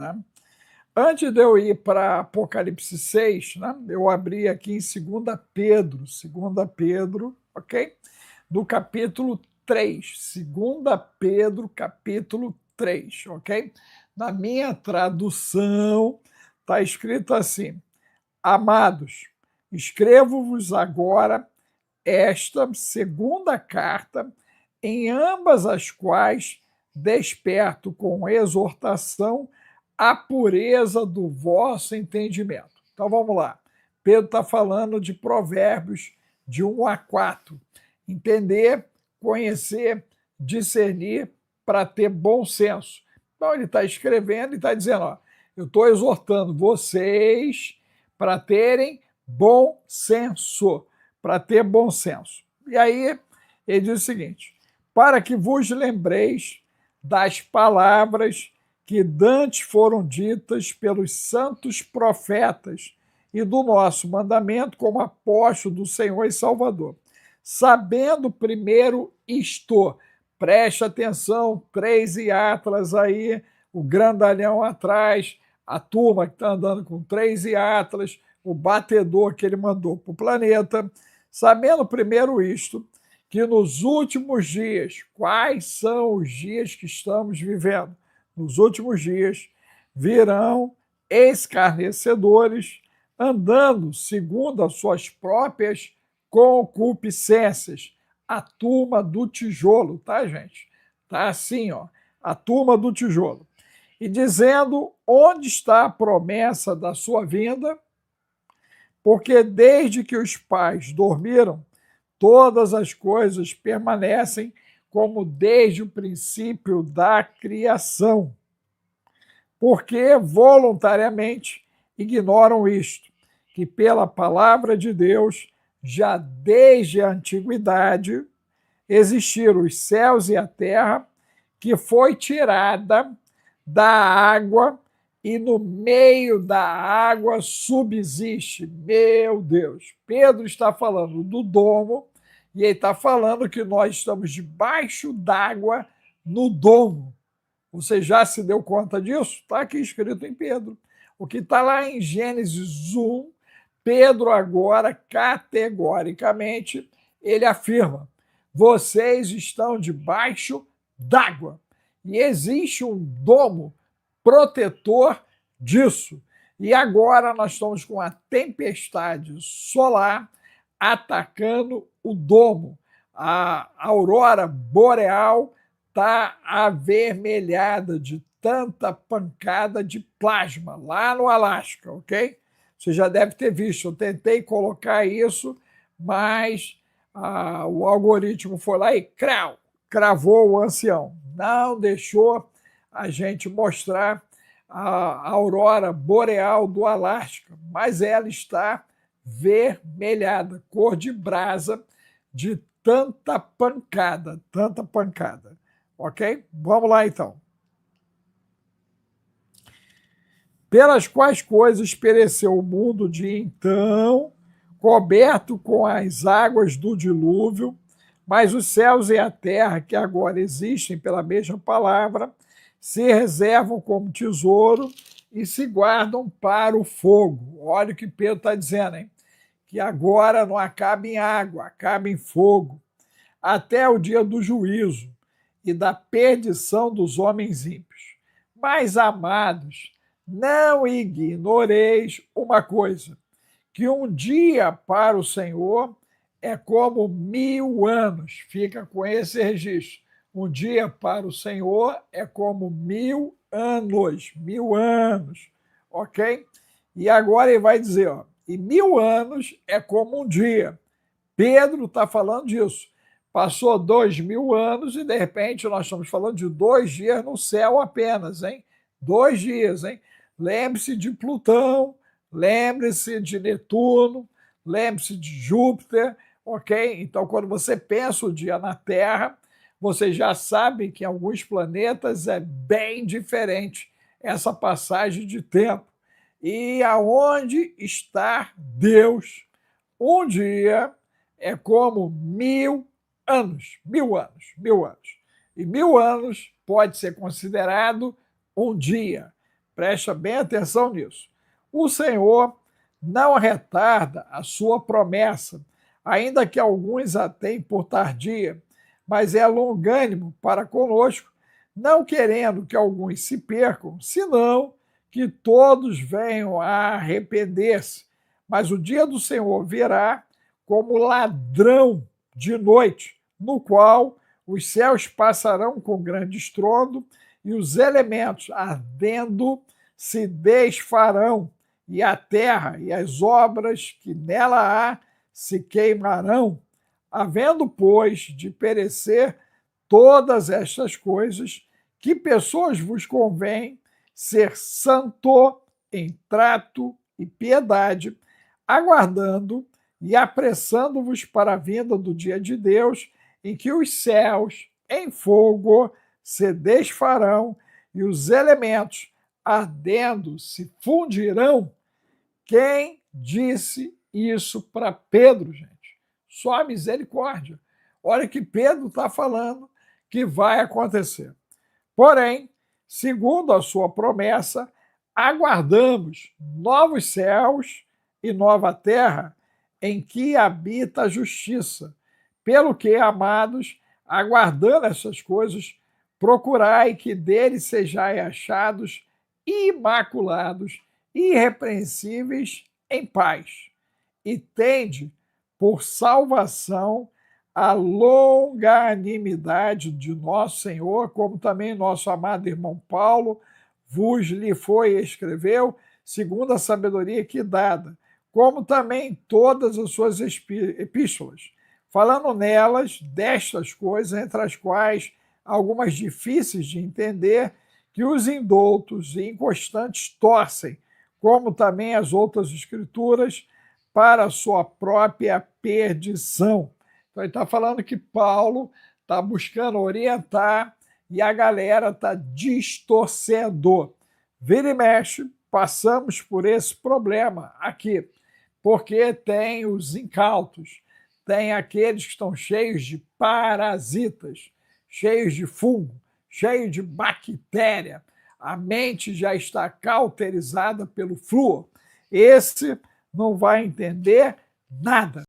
né? Antes de eu ir para Apocalipse 6, né, eu abri aqui em 2 Pedro, ok? No capítulo 3, 2 Pedro, capítulo 3, ok? Na minha tradução, está escrito assim: Amados, escrevo-vos agora esta segunda carta, em ambas as quais desperto com exortação a pureza do vosso entendimento. Então vamos lá. Pedro está falando de Provérbios de 1 a 4. Entender, conhecer, discernir para ter bom senso. Então ele está escrevendo e está dizendo: ó, eu estou exortando vocês para terem bom senso, para ter bom senso. E aí ele diz o seguinte: para que vos lembreis das palavras que dantes foram ditas pelos santos profetas e do nosso mandamento como apóstolo do Senhor e Salvador. Sabendo primeiro isto, preste atenção, 3 Atlas aí, o grandalhão atrás, a turma que está andando com 3 Atlas, o batedor que ele mandou para o planeta, sabendo primeiro isto, que nos últimos dias, quais são os dias que estamos vivendo? Nos últimos dias virão escarnecedores, andando segundo as suas próprias concupiscências. A turma do tijolo, tá, gente? Tá assim, ó, a turma do tijolo. E dizendo: onde está a promessa da sua vinda? Porque desde que os pais dormiram, todas as coisas permanecem como desde o princípio da criação. Porque voluntariamente ignoram isto, que pela palavra de Deus, já desde a antiguidade, existiram os céus e a terra, que foi tirada da água e no meio da água subsiste. Meu Deus! Pedro está falando do domo e ele está falando que nós estamos debaixo d'água no domo. Você já se deu conta disso? Está aqui escrito em Pedro. O que está lá em Gênesis 1, Pedro agora, categoricamente, ele afirma: vocês estão debaixo d'água. E existe um domo protetor disso. E agora nós estamos com a tempestade solar atacando o domo. A aurora boreal está avermelhada de tanta pancada de plasma lá no Alasca, ok? Você já deve ter visto. Eu tentei colocar isso, mas o algoritmo foi lá e cravou o ancião. Não deixou a gente mostrar a aurora boreal do Alasca, mas ela está vermelhada, cor de brasa, de tanta pancada, tanta pancada. Ok? Vamos lá, então. Pelas quais coisas pereceu o mundo de então, coberto com as águas do dilúvio, mas os céus e a terra, que agora existem pela mesma palavra, se reservam como tesouro e se guardam para o fogo. Olha o que Pedro está dizendo, hein? Que agora não acaba em água, acaba em fogo, até o dia do juízo e da perdição dos homens ímpios. Mas, amados, não ignoreis uma coisa, que um dia para o Senhor é como 1000 anos. Fica com esse registro. Um dia para o Senhor é como 1000 anos. 1000 anos, ok? E agora ele vai dizer, ó, e 1000 anos é como um dia. Pedro está falando disso. Passou 2000 anos e, de repente, nós estamos falando de 2 dias no céu apenas, hein? 2 dias, hein? Lembre-se de Plutão, lembre-se de Netuno, lembre-se de Júpiter, ok? Então, quando você pensa o dia na Terra, você já sabe que em alguns planetas é bem diferente essa passagem de tempo. E aonde está Deus? Um dia é como 1000 anos, 1000 anos, 1000 anos. E 1000 anos pode ser considerado um dia. Presta bem atenção nisso. O Senhor não retarda a sua promessa, ainda que alguns a tenham por tardia, mas é longânimo para conosco, não querendo que alguns se percam, senão que todos venham a arrepender-se. Mas o dia do Senhor virá como ladrão de noite, no qual os céus passarão com grande estrondo e os elementos ardendo se desfarão, e a terra e as obras que nela há se queimarão. Havendo, pois, de perecer todas estas coisas, que pessoas vos convém ser santo em trato e piedade, aguardando e apressando-vos para a vinda do dia de Deus, em que os céus em fogo se desfarão e os elementos ardendo se fundirão. Quem disse isso para Pedro, gente? Só a misericórdia. Olha que Pedro está falando que vai acontecer. Porém, segundo a sua promessa, aguardamos novos céus e nova terra em que habita a justiça. Pelo que, amados, aguardando essas coisas, procurai que dele sejais achados imaculados, irrepreensíveis em paz. E tende por salvação a longanimidade de nosso Senhor, como também nosso amado irmão Paulo vos lhe foi e escreveu, segundo a sabedoria que dada, como também todas as suas epístolas, falando nelas destas coisas, entre as quais algumas difíceis de entender, que os indoutos e inconstantes torcem, como também as outras escrituras, para a sua própria perdição. Então, ele está falando que Paulo está buscando orientar e a galera está distorcendo. Vira e mexe, passamos por esse problema aqui, porque tem os incautos, tem aqueles que estão cheios de parasitas, cheios de fungo, cheios de bactéria. A mente já está cauterizada pelo flúor. Esse não vai entender nada.